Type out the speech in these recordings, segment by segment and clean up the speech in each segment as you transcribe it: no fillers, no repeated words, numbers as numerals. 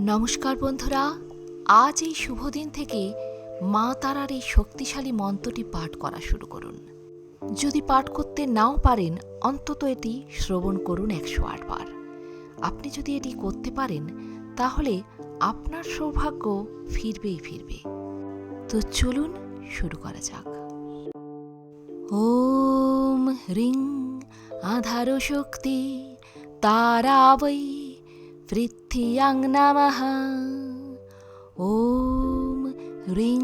নমস্কার বন্ধুরা, আজ এই শুভ দিন থেকে মা তারার এই শক্তিশালী মন্ত্রটি পাঠ করা শুরু করুন। যদি পাঠ করতে নাও পারেন, অন্তত এটি শ্রবণ করুন 108 বার। আপনি যদি এটি করতে পারেন তাহলে আপনার সৌভাগ্য ফিরবেই ফিরবে। তো চলুন শুরু করা যাক। ওম হ্রিং আধারো শক্তি তারা বৈ পৃথ্বীয়াং নমঃ। ওম হ্রিং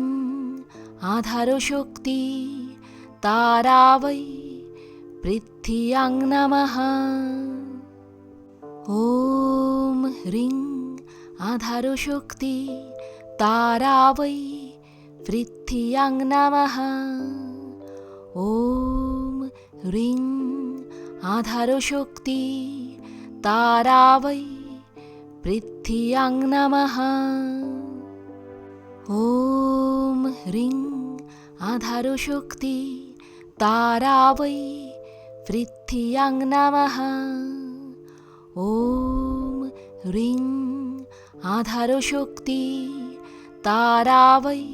আধারো শক্তি তারা বৈ পৃথ্বীয়াং নমঃ। ওম হ্রিং আধারো শক্তি তারা বৈ পৃথ্বীয়াং নমঃ। ওম হ্রিং আধারো শক্তি তারা বৈ পৃথ্বীয়াং নমঃ। ওম হ্রিং আধারো শক্তি তারা বৈ পৃথ্বীয়াং নমঃ। ওম হ্রিং আধারো শক্তি তারা বৈ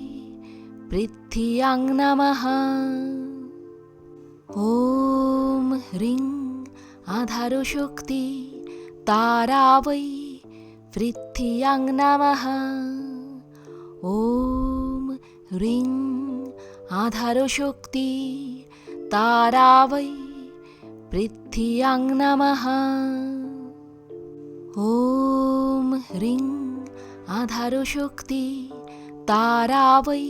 পৃথ্বীয়াং নমঃ। ওম হ্রিং আধারো শক্তি তারা বৈ পৃথ্বীয়াং নমঃ। ওম হ্রিং আধারো শক্তি তারা বৈ পৃথ্বীয়াং নমঃ। ওম হ্রিং আধারো শক্তি তারা বৈ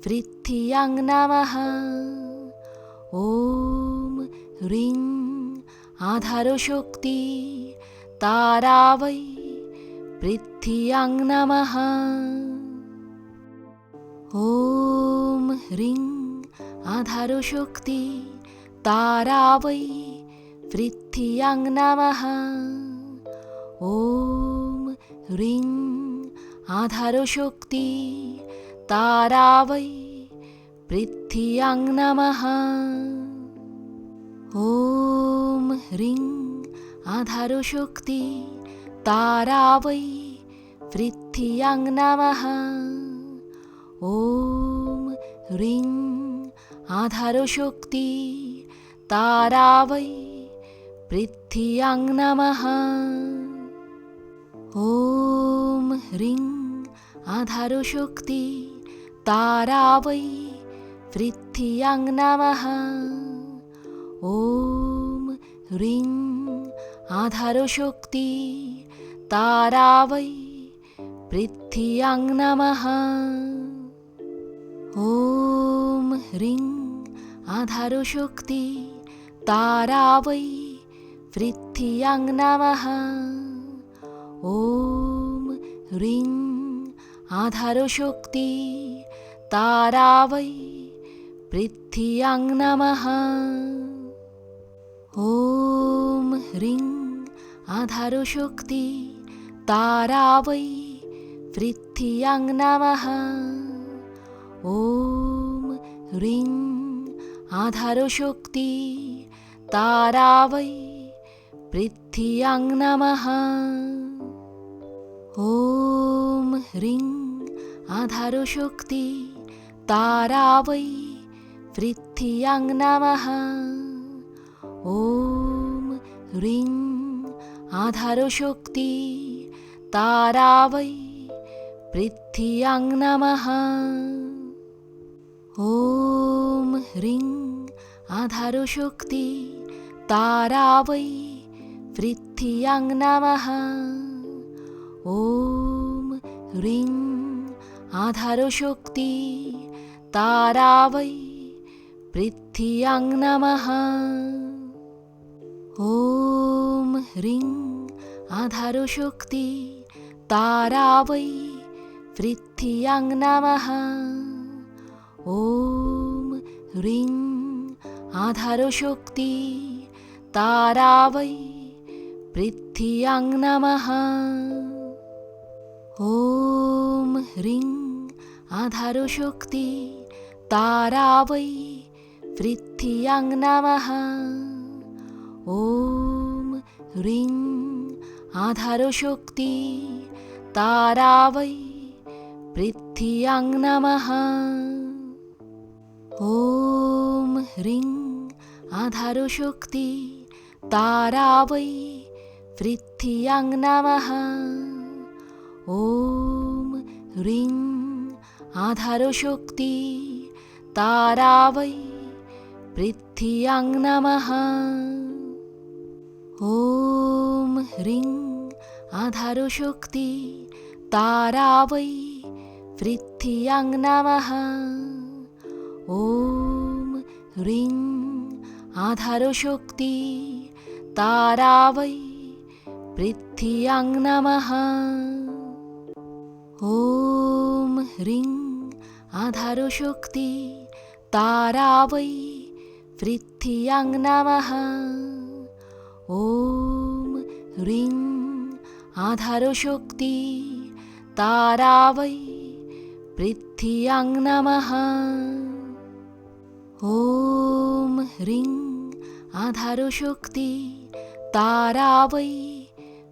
পৃথ্বীয়াং নমঃ। ওম হ্রিং আধারো শক্তি তারা বৈ পৃথ্বীয়াং নমঃ। ওম হ্রিং আধারো শক্তি তারা বৈ পৃথ্বীয়াং নমঃ। ওম হ্রিং আধারো শক্তি তারা বৈ পৃথ্বীয়াং নমঃ। ওম হ্রিং আধারো শক্তি তারা বৈ পৃথ্বীয়াং নমঃ। ওম হ্রিং আধারো শক্তি তারা বৈ পৃথ্বীয়াং নমঃ। ওম হ্রিং আধারো শক্তি তারা বৈ পৃথ্বীয়াং নমঃ। ওম হ্রিং আধারো শক্তি তারা বৈ পৃথ্বীয়াং নমঃ। ওম হ্রিং আধারো শক্তি তারা বৈ পৃথ্বীয়াং নমঃ। ওম হ্রিং আধারো শক্তি তারা বৈ পৃথ্বীয়াং নমঃ। ওম হ্রিং আধারো শক্তি তারা বৈ পৃথ্বীয়াং নমঃ। ওম হ্রিং আধারো শক্তি তারা বৈ পৃথ্বীয়াং নমঃ। ওম হ্রিং আধারো শক্তি তারা বৈ পৃথ্বীয়াং নমঃ। ওম হ্রিং আধারো শক্তি তারা বৈ পৃথ্বীয়াং নমঃ। ওম হ্রিং আধারো শক্তি তারা বৈ পৃথ্বীয়াং নমঃ। ওম হ্রিং আধারো শক্তি তারা বৈ পৃথ্বীয়াং নমঃ। ওম হ্রিং আধারো শক্তি তারা বৈ পৃথ্বীয়াং নমঃ। ওম হ্রিং আধারো শক্তি তারা বৈ পৃথ্বীয়াং নমঃ। ওম হ্রিং আধারো শক্তি তারা বৈ পৃথ্বীয়াং নমঃ। ওম হ্রিং আধারো শক্তি तारा वै पृथिव्यां नमः। ॐ ह्रीं आधारशक्ति तारा वै पृथिव्यां नमः। ॐ ह्रीं आधारशक्ति तारा वै पृथिव्यां नमः। ॐ ह्रीं आधारशक्ति तारा वै पृथिव्यां नमः। ॐ ह्रीं आधारशक्ति तारा वै पृथिव्यां नमः। ॐ ह्रीं आधारशक्ति तारा वै पृथिव्यां नमः। ॐ ह्रीं आधारशक्ति तारा वै पृथिव्यां नमः। ॐ ह्रीं आधारशक्ति तारा वै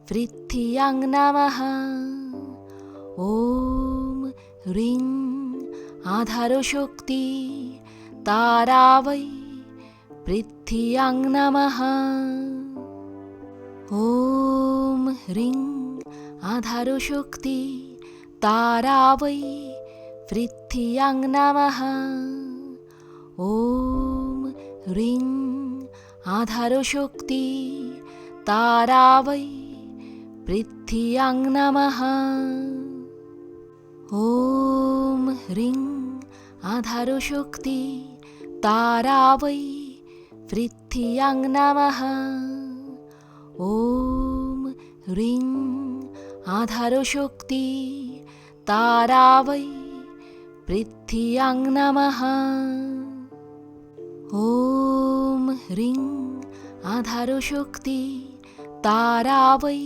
पृथिव्यां नमः। ॐ ह्रीं आधारशक्ति तारा वै पृथिव्यां नमः। ॐ ह्रीं आधारशक्ति तारा वै पृथिव्यां नमः। ॐ ह्रीं आधारशक्ति तारा वै पृथिव्यां नमः। ॐ ह्रीं आधारशक्ति तारा वै पृथिव्यां नमः। ॐ ह्रीं आधारशक्ति तारा वै पृथिव्यां नमः। ॐ ह्रीं आधारशक्ति तारा वै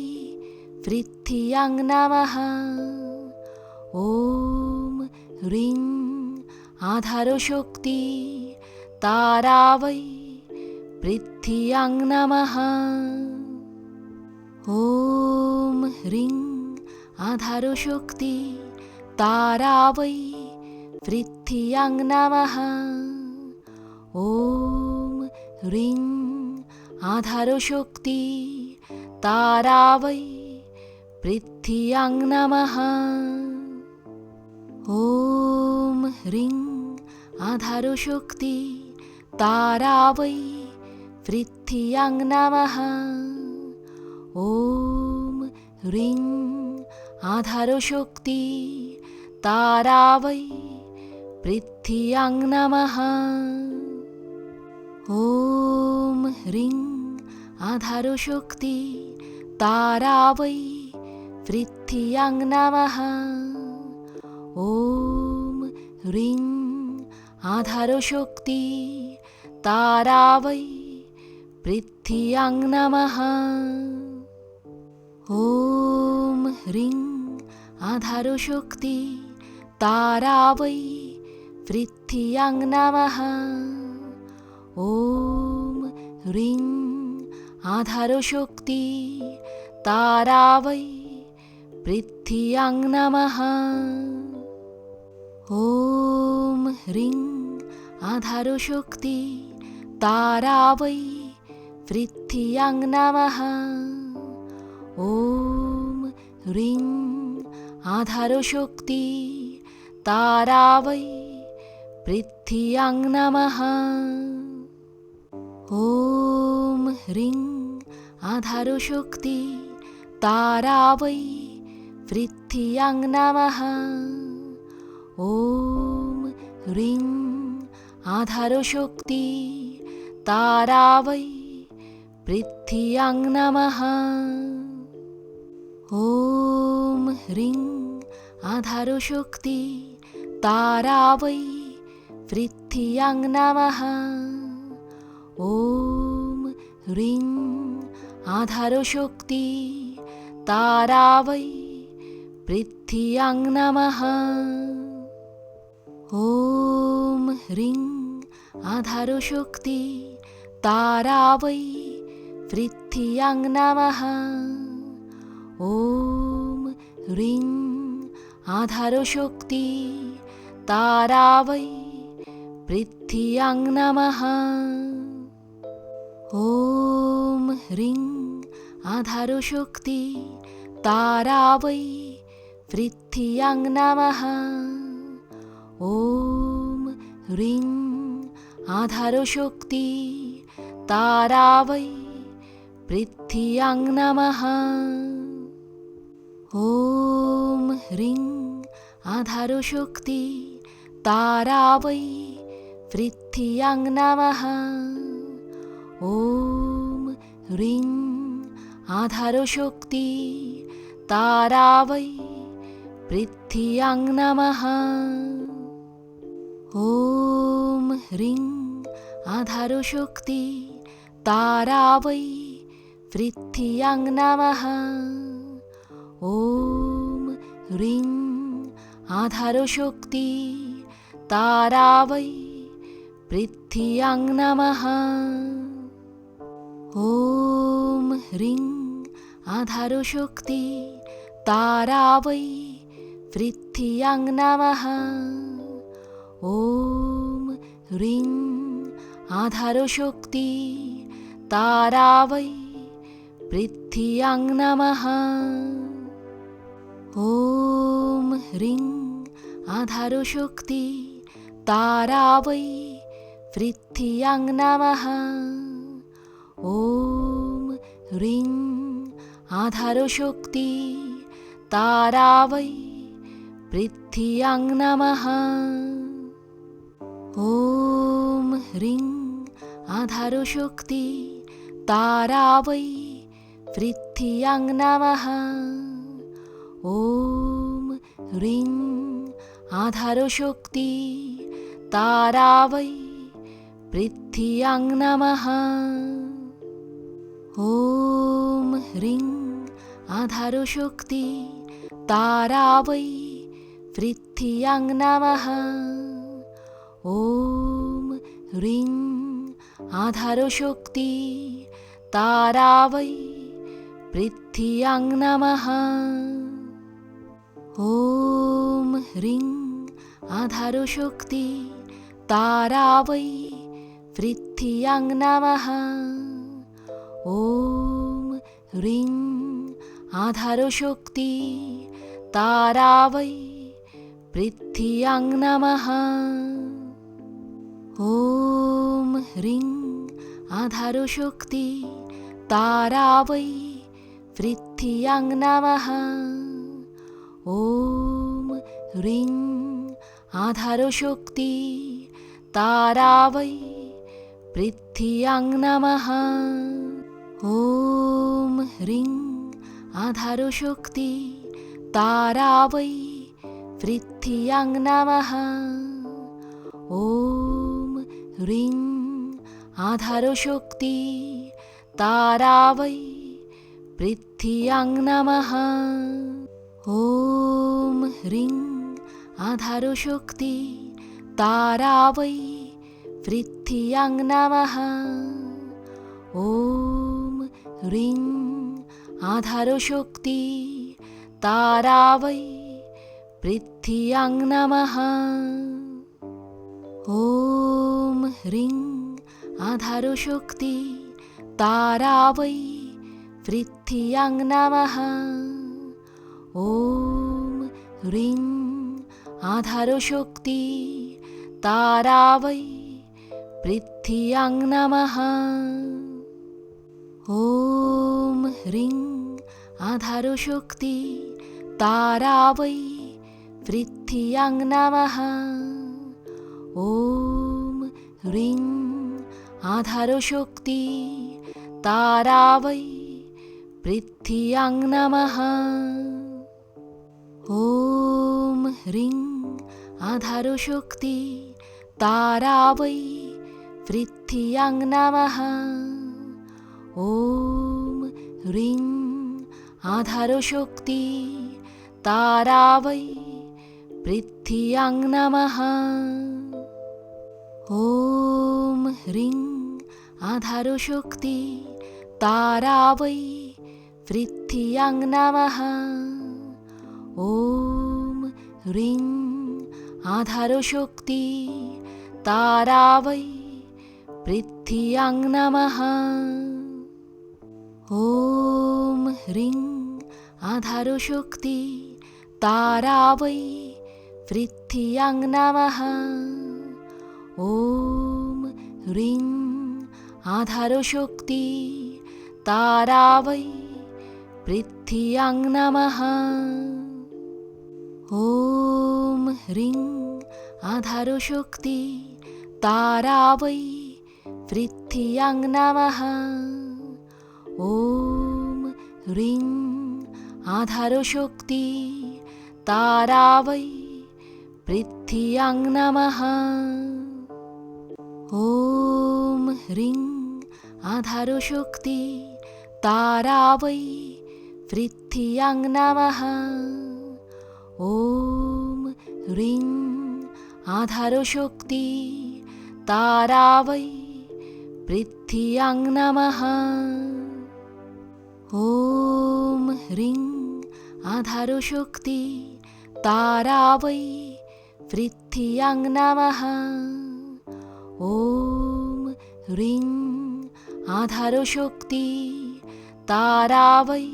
पृथिव्यां नमः। ॐ ह्रीं आधारशक्ति तारा वै पृथिव्यां नमः। ॐ ह्रीं आधारशक्ति तारा वै पृथिव्यां नमः। ॐ ह्रीं आधारशक्ति तारा वै पृथिव्यां नमः। ॐ ह्रीं आधारशक्ति तारा वै पृथिव्यां नमः। ॐ ह्रीं आधारशक्ति तारा वै पृथिव्यां नमः। ॐ ह्रीं आधारशक्ति तारा वै पृथिव्यां नमः। ॐ ह्रीं आधारशक्ति तारा वै पृथिव्यां नमः। ॐ ह्रीं आधारशक्ति तारा वै पृथिव्यां नमः। ॐ ह्रीं आधारशक्ति तारा वै पृथिव्यां नमः। ॐ ह्रीं आधारशक्ति तारा वै पृथिव्यां नमः। ॐ ह्रीं आधारशक्ति तारा वै पृथिव्यां नमः। ॐ ह्रीं आधारशक्ति तारा वै पृथिव्यां नमः। ॐ ह्रीं आधारशक्ति तारा वै पृथिव्यां नमः। ॐ ह्रीं आधारशक्ति तारा वै पृथिव्यां नमः। ॐ ह्रीं आधारशक्ति तारा वै पृथिव्यां नमः। ॐ ह्रीं आधारशक्ति तारा वै पृथिव्यां नमः। ॐ ह्रीं आधारो शक्ति तारा वै पृथिव्यां नमः। ॐ ह्रीं आधारो शक्ति तारा वै पृथिव्यां नमः। ॐ ह्रीं आधारो शक्ति तारा वै पृथिव्यां नमः। ॐ ह्रीं आधारो शक्ति तारा वै पृथिव्यां नमः। ॐ ह्रीं आधारो शक्ति तारा वै पृथिव्यां नमः। ॐ ह्रीं आधारो शक्ति तारा वै पृथिव्यां नमः। ॐ ह्रीं आधारो शक्ति तारा वै पृथिव्यां नमः। ॐ ह्रीं आधारो शक्ति तारा वै पृथिव्यां नमः। ॐ ह्रीं आधारो शक्ति तारा वै पृथिव्यां नमः। ॐ ह्रीं आधारो शक्ति तारा वै पृथिव्यां नमः। ॐ ह्रीं आधारो शक्ति तारा वै पृथिव्यां नमः। ॐ ह्रीं आधारो शक्ति तारा वै पृथिव्यां नमः। ॐ ह्रीं आधारो शक्ति तारा वै पृथिव्यां नमः। ॐ ह्रीं आधारो शक्ति तारा वै पृथिव्यां नमः। ॐ ह्रीं आधारो शक्ति तारा वै पृथिव्यां नमः। ॐ ह्रीं आधारो शक्ति तारा वै पृथिव्यां नमः। ॐ ह्रीं आधारो शक्ति तारा वै पृथिव्यां नमः। ॐ ह्रीं आधारो शक्ति तारा वै पृथिव्यां नमः। ॐ ह्रीं आधारो शक्ति तारा वै पृथिव्यां नमः। ॐ ह्रीं आधारो शक्ति तारा वै पृथिव्यां नमः। ॐ ह्रीं आधारो शक्ति तारा वै पृथिव्यां नमः। ॐ ह्रीं आधारो शक्ति तारा वै पृथिव्यां नमः। ॐ ह्रीं आधारो शक्ति तारा वै पृथिव्यां नमः। ॐ ह्रीं आधारो शक्ति तारा वै पृथिव्यां नमः। ॐ ह्रीं आधारो शक्ति तारा वै पृथिव्यां नमः। ॐ ह्रीं आधारो शक्ति तारा वै पृथिव्यां नमः। ॐ ह्रीं आधारो शक्ति तारा वै पृथिव्यां नमः। ॐ ह्रीं आधारो शक्ति तारा वै पृथिव्यां नमः। ॐ ह्रीं आधारो शक्ति तारा वै पृथिव्यां नमः। ॐ ह्रीं आधारो शक्ति तारा वै पृथिव्यां नमः। ॐ ह्रीं आधारशक्ति तारा वै पृथ्व्यां नमः। ॐ ह्रीं आधारशक्ति तारा वै पृथ्व्यां नमः। ॐ ह्रीं आधारशक्ति तारा वै पृथ्व्यां नमः। ॐ ह्रीं आधारशक्ति तारा वै पृथ्व्यां नमः। ॐ ह्रीं आधारशक्ति तारा वै पृथ्व्यां नमः। ॐ ह्रीं आधारशक्ति तारा वै पृथ्व्यां नमः। ॐ ह्रीं आधारशक्ति तारा वै पृथ्व्यां नमः। ॐ ह्रीं आधारशक्ति तारा वै पृथ्व्यां नमः। ॐ ह्रीं आधारशक्ति तारा वै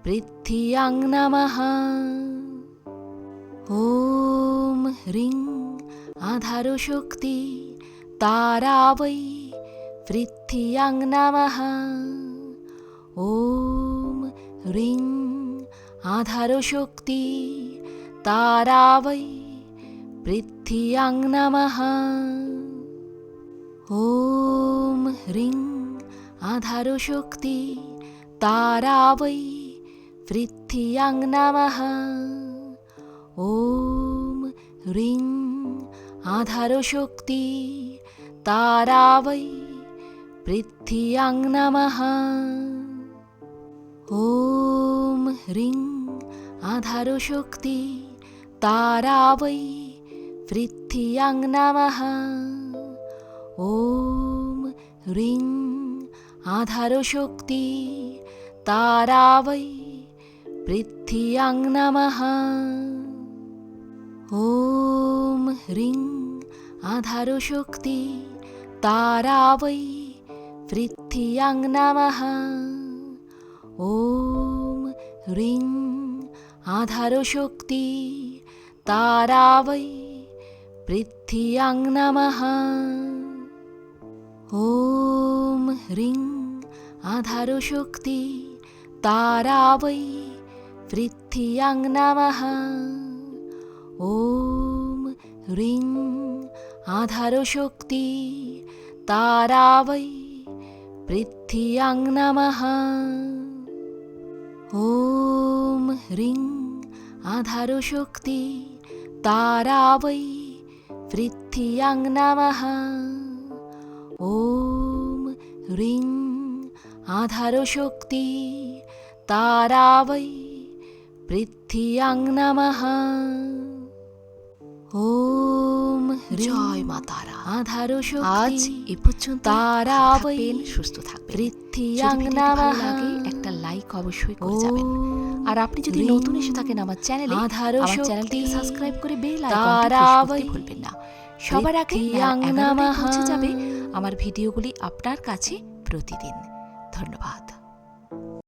पृथ्व्यां नमः। ॐ ह्रीं आधारशक्ति तारा वै पृथ्व्यां नमः। ॐ ह्रीं आधारशक्ति तारा वै पृथ्व्यां नमः। ॐ ह्रीं आधारशक्ति तारा वै पृथ्व्यां नमः। ॐ ह्रीं आधारशक्ति तारा वै पृथ्व्यां नमः। ॐ ह्रीं आधारशक्ति तारा वै पृथ्व्यां नमः। ॐ ह्रीं आधारशक्ति तारा वै पृथ्व्यां नमः। ॐ ह्रीं आधारशक्ति तारा वै पृथ्व्यां नमः। ॐ ह्रीं आधारशक्ति तारा वै पृथ्व्यां नमः। ॐ ह्रीं आधारशक्ति तारा वै पृथ्व्यां नमः। ॐ ह्रीं आधारशक्ति तारा वै पृथ्व्यां नमः। ॐ ह्रीं आधारशक्ति तारा वै पृथ्व्यां नमः। ॐ ह्रीं आधारशक्ति तारा वै पृथ्व्यां नमः। ॐ জয় মা তারা। আধারশক্তি আজ এ পর্যন্ত তারা ভালো বই থাকবেন, সুস্থ থাকবেন। পৃথ্বীয়াং যদি ভিডিওটি ভালো নমঃ। লাগে একটা লাইক অবশ্যই করে যাবেন। আর আপনি যদি রিং নতুন এসে থাকেন আমার চ্যানেলে, আমার আধারশক্তি চ্যানেলটিকে সাবস্ক্রাইব করে বেল তারা আইকনটি বই প্রেস করতে ভুলবেন না। সবার আগে পৃথ্বীয়াং 11টায় নমঃ। পৌঁছে যাবে আমার ভিডিওগুলি আপনার কাছে প্রতিদিন। ধন্যবাদ।